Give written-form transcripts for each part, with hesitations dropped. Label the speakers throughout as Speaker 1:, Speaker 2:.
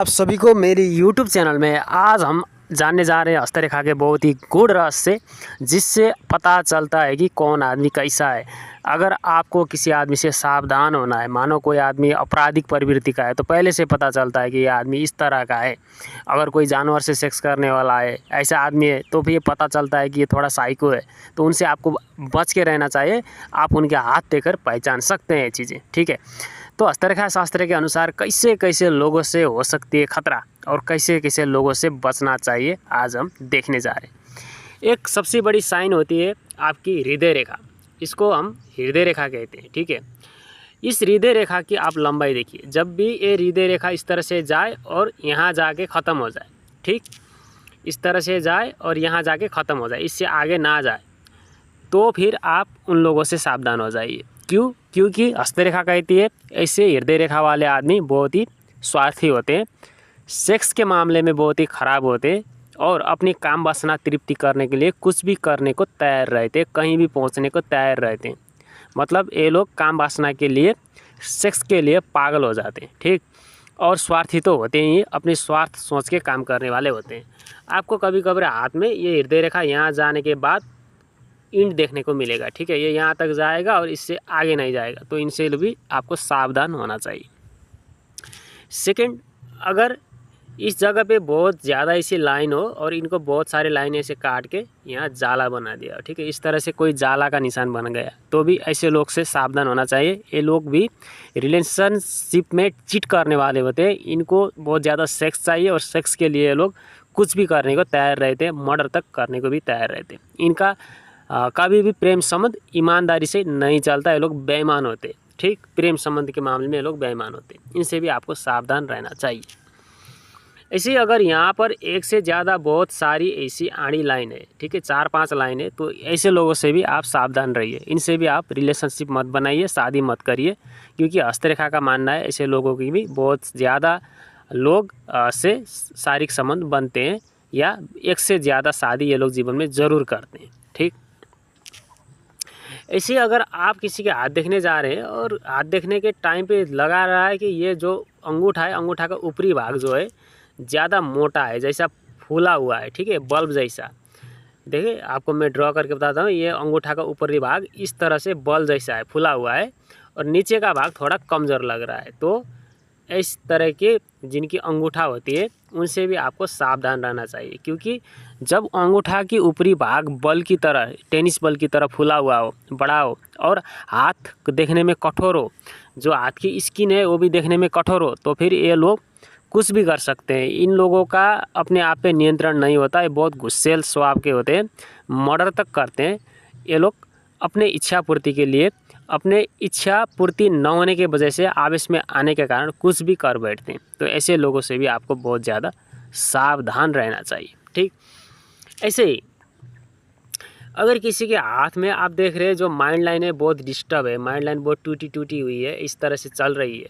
Speaker 1: आप सभी को मेरी YouTube चैनल में आज हम जानने जा रहे हैं हस्तरेखा के बहुत ही गूढ़ रहस्य, जिससे पता चलता है कि कौन आदमी कैसा है। अगर आपको किसी आदमी से सावधान होना है, मानो कोई आदमी आपराधिक प्रवृत्ति का है, तो पहले से पता चलता है कि ये आदमी इस तरह का है। अगर कोई जानवर से सेक्स करने वाला है, ऐसा आदमी है, तो भी ये पता चलता है कि ये थोड़ा साइको है। तो उनसे आपको बच के रहना चाहिए। आप उनके हाथ देखकर पहचान सकते हैं ये चीज़ें, ठीक है। तो हस्तरेखा शास्त्र के अनुसार कैसे कैसे लोगों से हो सकती है खतरा और कैसे कैसे लोगों से बचना चाहिए, आज हम देखने जा रहे हैं। एक सबसे बड़ी साइन होती है आपकी हृदय रेखा। इसको हम हृदय रेखा कहते हैं, ठीक है। इस हृदय रेखा की आप लंबाई देखिए। जब भी ये हृदय रेखा इस तरह से जाए और यहाँ जाके ख़त्म हो जाए, ठीक, इस तरह से जाए और यहाँ जाके ख़त्म हो जाए, इससे आगे ना जाए, तो फिर आप उन लोगों से सावधान हो जाइए। क्यों? क्योंकि हस्तरेखा कहती है ऐसे हृदय रेखा वाले आदमी बहुत ही स्वार्थी होते हैं, सेक्स के मामले में बहुत ही ख़राब होते हैं और अपनी काम वासना तृप्ति करने के लिए कुछ भी करने को तैयार रहते हैं, कहीं भी पहुंचने को तैयार रहते हैं। मतलब ये लोग काम वासना के लिए, सेक्स के लिए पागल हो जाते हैं, ठीक। और स्वार्थी तो होते ही, अपनी स्वार्थ सोच के काम करने वाले होते हैं। आपको कभी कभी हाथ में ये हृदय रेखा यहाँ जाने के बाद इंड देखने को मिलेगा, ठीक है। ये यहाँ तक जाएगा और इससे आगे नहीं जाएगा, तो इनसे भी आपको सावधान होना चाहिए। सेकंड, अगर इस जगह पे बहुत ज़्यादा ऐसी लाइन हो और इनको बहुत सारे लाइन ऐसे काट के यहाँ जाला बना दिया, ठीक है, इस तरह से कोई जाला का निशान बन गया, तो भी ऐसे लोग से सावधान होना चाहिए। ये लोग भी रिलेशनशिप में चीट करने वाले होते हैं। इनको बहुत ज़्यादा सेक्स चाहिए और सेक्स के लिए ये लोग कुछ भी करने को तैयार रहते हैं, मर्डर तक करने को भी तैयार रहते हैं। इनका कभी भी प्रेम संबंध ईमानदारी से नहीं चलता। ये लोग बेईमान होते हैं, ठीक। प्रेम संबंध के मामले में ये लोग बेईमान होते हैं। इनसे भी आपको सावधान रहना चाहिए। ऐसे अगर यहाँ पर एक से ज़्यादा बहुत सारी ऐसी आड़ी लाइन है, ठीक है, 4-5 लाइन है, तो ऐसे लोगों से भी आप सावधान रहिए। इनसे भी आप रिलेशनशिप मत बनाइए, शादी मत करिए, क्योंकि हस्तरेखा का मानना है ऐसे लोगों की भी बहुत ज़्यादा लोग से शारीरिक संबंध बनते हैं, या एक से ज़्यादा शादी ये लोग जीवन में ज़रूर करते हैं, ठीक। ऐसे अगर आप किसी के हाथ देखने जा रहे हैं और हाथ देखने के टाइम पे लगा रहा है कि ये जो अंगूठा है, अंगूठा का ऊपरी भाग जो है ज़्यादा मोटा है, जैसा फूला हुआ है, ठीक है, बल्ब जैसा। देखिए, आपको मैं ड्रॉ करके बताता हूँ। ये अंगूठा का ऊपरी भाग इस तरह से बल्ब जैसा है, फूला हुआ है, और नीचे का भाग थोड़ा कमज़ोर लग रहा है। तो इस तरह के जिनकी अंगूठा होती है उनसे भी आपको सावधान रहना चाहिए, क्योंकि जब अंगूठा की ऊपरी भाग बल की तरह, टेनिस बल की तरह फूला हुआ हो, बड़ा हो, और हाथ देखने में कठोर हो, जो हाथ की स्किन है वो भी देखने में कठोर हो, तो फिर ये लोग कुछ भी कर सकते हैं। इन लोगों का अपने आप पे नियंत्रण नहीं होता। ये बहुत गुस्सैल स्वभाव के होते हैं, मर्डर तक करते हैं। ये लोग अपने इच्छा पूर्ति के लिए, अपने इच्छा पूर्ति न होने के वजह से आवेश में आने के कारण कुछ भी कर बैठते हैं। तो ऐसे लोगों से भी आपको बहुत ज़्यादा सावधान रहना चाहिए, ठीक। ऐसे ही अगर किसी के हाथ में आप देख रहे हैं जो माइंड लाइन है बहुत डिस्टर्ब है, माइंड लाइन बहुत टूटी टूटी हुई है, इस तरह से चल रही है,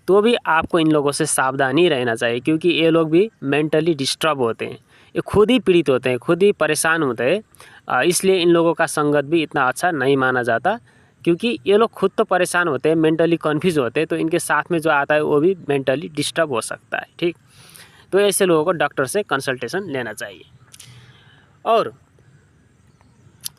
Speaker 1: तो भी आपको इन लोगों से सावधान ही रहना चाहिए, क्योंकि ये लोग भी मेंटली डिस्टर्ब होते हैं। ये खुद ही पीड़ित होते हैं, खुद ही परेशान होते हैं। इसलिए इन लोगों का संगत भी इतना अच्छा नहीं माना जाता, क्योंकि ये लोग खुद तो परेशान होते हैं, मेंटली कन्फ्यूज होते हैं, तो इनके साथ में जो आता है वो भी मेंटली डिस्टर्ब हो सकता है, ठीक। तो ऐसे लोगों को डॉक्टर से कंसल्टेशन लेना चाहिए। और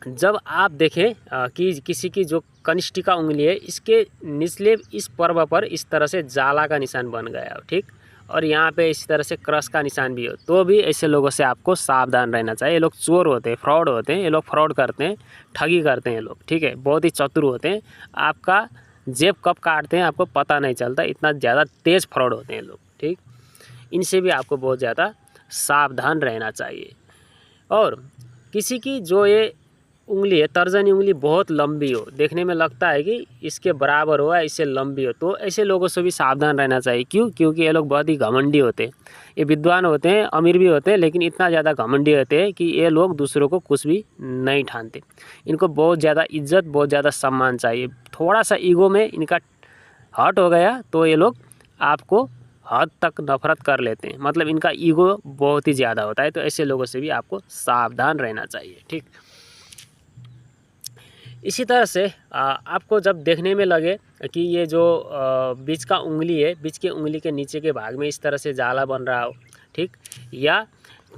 Speaker 1: जब आप देखें कि किसी की जो कनिष्ठिका उंगली है, इसके निचले इस पर्व पर इस तरह से जाला का निशान बन गया हो, ठीक, और यहाँ पे इस तरह से क्रश का निशान भी हो, तो भी ऐसे लोगों से आपको सावधान रहना चाहिए। ये लोग चोर होते हैं, फ्रॉड होते हैं, ये लोग फ्रॉड करते हैं, ठगी करते हैं ये लोग, ठीक है, बहुत ही चतुर होते हैं। आपका जेब कब काटते हैं आपको पता नहीं चलता, इतना ज़्यादा तेज़ फ्रॉड होते हैं लोग, ठीक। इनसे भी आपको बहुत ज़्यादा सावधान रहना चाहिए। और किसी की जो ये उंगली है, तर्जनी उंगली बहुत लंबी हो, देखने में लगता है कि इसके बराबर हो या इससे लंबी हो, तो ऐसे लोगों से भी सावधान रहना चाहिए। क्यों? क्योंकि ये लोग बहुत ही घमंडी होते हैं। ये विद्वान होते हैं, अमीर भी होते हैं, लेकिन इतना ज़्यादा घमंडी होते हैं कि ये लोग दूसरों को कुछ भी नहीं ठानते। इनको बहुत ज़्यादा इज्जत, बहुत ज़्यादा सम्मान चाहिए। थोड़ा सा ईगो में इनका हर्ट हो गया तो ये लोग आपको हद तक नफरत कर लेते हैं। मतलब इनका ईगो बहुत ही ज़्यादा होता है। तो ऐसे लोगों से भी आपको सावधान रहना चाहिए, ठीक। इसी तरह से आपको जब देखने में लगे कि ये जो बीच का उंगली है, बीच की उंगली के नीचे के भाग में इस तरह से जाला बन रहा हो, ठीक, या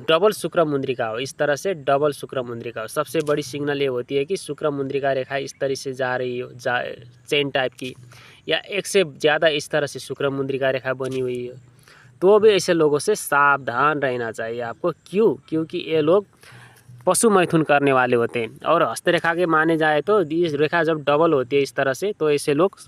Speaker 1: डबल शुक्र मुंद्रिका हो, इस तरह से डबल शुक्र मुंद्रिका हो। सबसे बड़ी सिग्नल ये होती है कि शुक्र मुंद्रिका रेखा इस तरह से जा रही हो, चेन टाइप की, या एक से ज़्यादा इस तरह से शुक्र मुंद्रिका रेखा बनी हुई है, तो भी ऐसे लोगों से सावधान रहना चाहिए आपको। क्यों? क्योंकि ये लोग पशु मैथुन करने वाले होते हैं। और हस्तरेखा के माने जाए तो ये रेखा जब डबल होती है इस तरह से, तो ऐसे लोग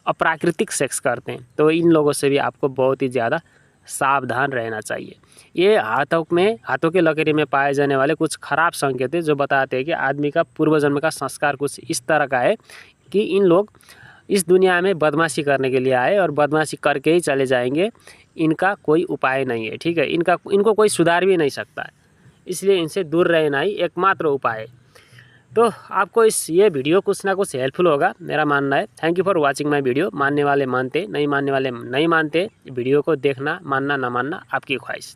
Speaker 1: अप्राकृतिक सेक्स करते हैं। तो इन लोगों से भी आपको बहुत ही ज़्यादा सावधान रहना चाहिए। ये हाथों के लकीर में पाए जाने वाले कुछ खराब संकेत है जो बताते हैं कि आदमी का पूर्व जन्म का संस्कार कुछ इस तरह का है कि इन लोग इस दुनिया में बदमाशी करने के लिए आए और बदमाशी करके ही चले जाएंगे। इनका कोई उपाय नहीं है, ठीक है, इनको कोई सुधार भी नहीं सकता है, इसलिए इनसे दूर रहना ही एकमात्र उपाय है। तो आपको ये वीडियो कुछ ना कुछ हेल्पफुल होगा, मेरा मानना है। Thank you for watching my video. मानने वाले मानते, नहीं मानने वाले नहीं मानते। वीडियो को देखना, मानना ना मानना आपकी ख्वाहिश।